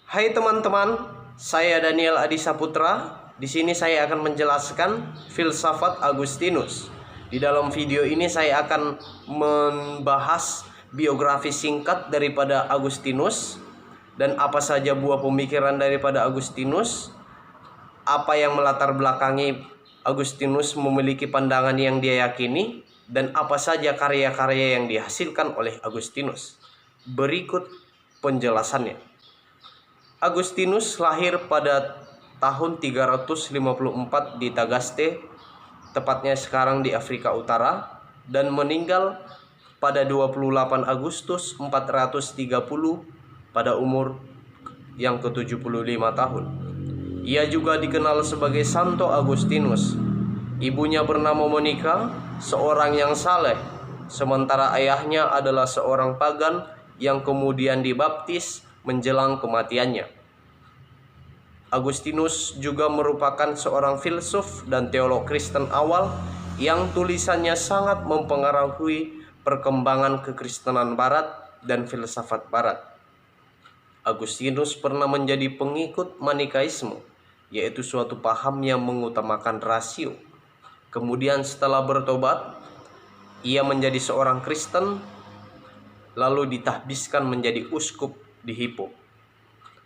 Hai teman-teman, saya Daniel Adi Saputra. Di sini saya akan menjelaskan filsafat Agustinus. Di dalam video ini saya akan membahas biografi singkat daripada Agustinus dan apa saja buah pemikiran daripada Agustinus, apa yang melatar belakangi Agustinus memiliki pandangan yang dia yakini, dan apa saja karya-karya yang dihasilkan oleh Agustinus. Berikut penjelasannya. Agustinus lahir pada tahun 354 di Tagaste, tepatnya sekarang di Afrika Utara, dan meninggal pada 28 Agustus 430 pada umur yang ke-75 tahun. Ia juga dikenal sebagai Santo Agustinus. Ibunya bernama Monica, seorang yang saleh, sementara ayahnya adalah seorang pagan yang kemudian dibaptis menjelang kematiannya. Agustinus juga merupakan seorang filsuf dan teolog Kristen awal yang tulisannya sangat mempengaruhi perkembangan kekristenan Barat dan filsafat Barat. Agustinus pernah menjadi pengikut Manikaisme, yaitu suatu paham yang mengutamakan rasio. Kemudian setelah bertobat, ia menjadi seorang Kristen, lalu ditahbiskan menjadi uskup di Hippo.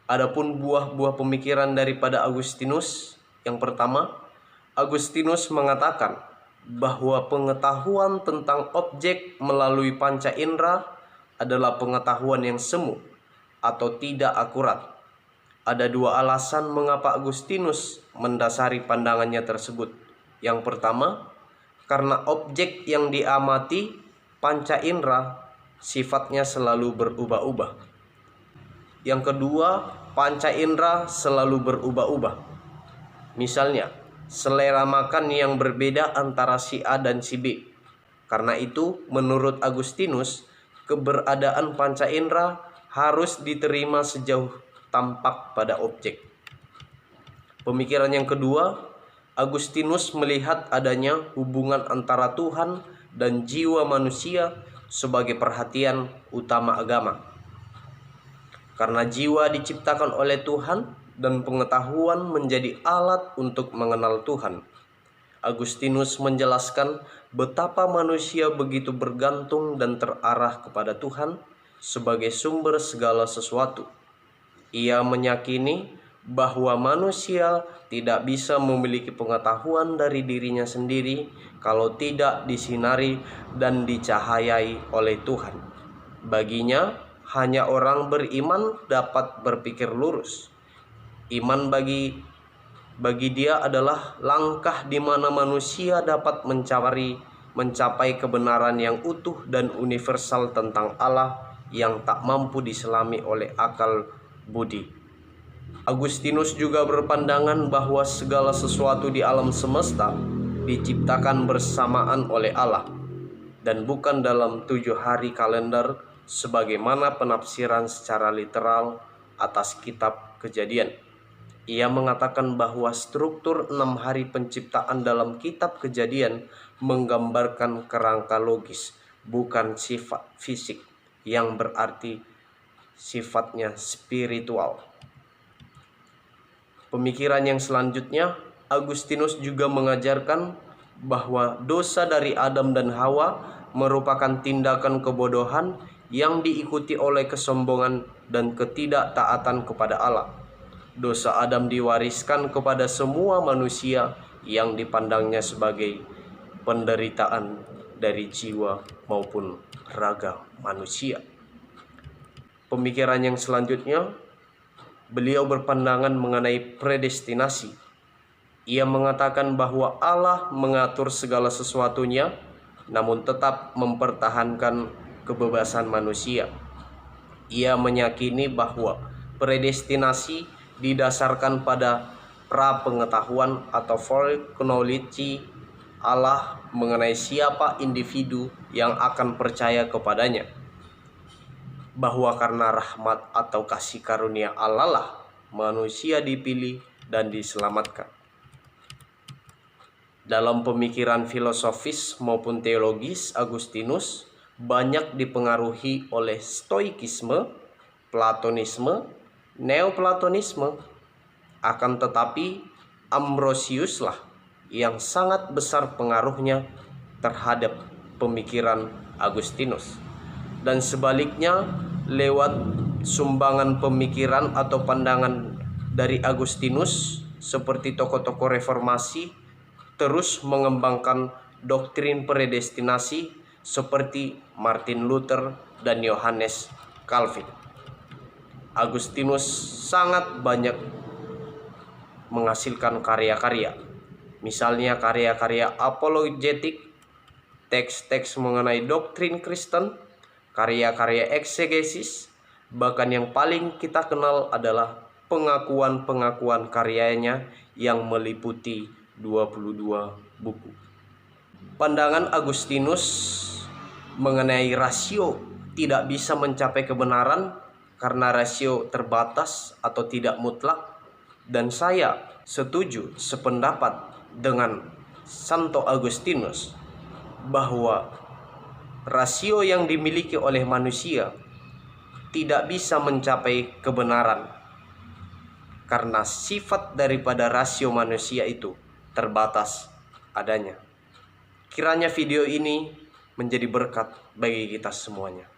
Adapun buah-buah pemikiran daripada Agustinus, yang pertama, Agustinus mengatakan bahwa pengetahuan tentang objek melalui panca indera adalah pengetahuan yang semu atau tidak akurat. Ada dua alasan mengapa Agustinus mendasari pandangannya tersebut. Yang pertama, karena objek yang diamati panca indera sifatnya selalu berubah-ubah. Yang kedua, panca indera selalu berubah-ubah. Misalnya, selera makan yang berbeda antara si A dan si B. Karena itu, menurut Agustinus, keberadaan panca indera harus diterima sejauh tampak pada objek. Pemikiran yang kedua, Agustinus melihat adanya hubungan antara Tuhan dan jiwa manusia sebagai perhatian utama agama. Karena jiwa diciptakan oleh Tuhan dan pengetahuan menjadi alat untuk mengenal Tuhan. Agustinus menjelaskan betapa manusia begitu bergantung dan terarah kepada Tuhan sebagai sumber segala sesuatu. Ia meyakini bahwa manusia tidak bisa memiliki pengetahuan dari dirinya sendiri kalau tidak disinari dan dicahayai oleh Tuhan. Baginya, hanya orang beriman dapat berpikir lurus. Iman bagi dia adalah langkah di mana manusia dapat mencapai kebenaran yang utuh dan universal tentang Allah yang tak mampu diselami oleh akal budi. Agustinus juga berpandangan bahwa segala sesuatu di alam semesta diciptakan bersamaan oleh Allah dan bukan dalam 7 hari kalender sebagaimana penafsiran secara literal atas kitab Kejadian. Ia mengatakan bahwa struktur 6 hari penciptaan dalam kitab Kejadian menggambarkan kerangka logis, bukan sifat fisik, yang berarti sifatnya spiritual. Pemikiran yang selanjutnya, Agustinus juga mengajarkan bahwa dosa dari Adam dan Hawa merupakan tindakan kebodohan yang diikuti oleh kesombongan dan ketidaktaatan kepada Allah. Dosa Adam diwariskan kepada semua manusia yang dipandangnya sebagai penderitaan dari jiwa maupun raga manusia. Pemikiran yang selanjutnya, beliau berpandangan mengenai predestinasi. Ia mengatakan bahwa Allah mengatur segala sesuatunya, namun tetap mempertahankan kebebasan manusia. Ia meyakini bahwa predestinasi didasarkan pada pra-pengetahuan atau foreknowledge Allah mengenai siapa individu yang akan percaya kepadanya. Bahwa karena rahmat atau kasih karunia Allah lah manusia dipilih dan diselamatkan. Dalam pemikiran filosofis maupun teologis, Agustinus banyak dipengaruhi oleh Stoikisme, Platonisme, Neoplatonisme. Akan tetapi Ambrosius lah yang sangat besar pengaruhnya terhadap pemikiran Agustinus. Dan sebaliknya, lewat sumbangan pemikiran atau pandangan dari Agustinus, seperti tokoh-tokoh reformasi terus mengembangkan doktrin predestinasi seperti Martin Luther dan Johannes Calvin. Agustinus sangat banyak menghasilkan karya-karya, misalnya karya-karya apologetik, teks-teks mengenai doktrin Kristen, karya-karya eksegesis, bahkan yang paling kita kenal adalah pengakuan-pengakuan karyanya yang meliputi 22 buku. Pandangan Agustinus mengenai rasio tidak bisa mencapai kebenaran karena rasio terbatas atau tidak mutlak, dan saya setuju sependapat dengan Santo Agustinus bahwa rasio yang dimiliki oleh manusia tidak bisa mencapai kebenaran karena sifat daripada rasio manusia itu terbatas adanya. Kiranya video ini menjadi berkat bagi kita semuanya.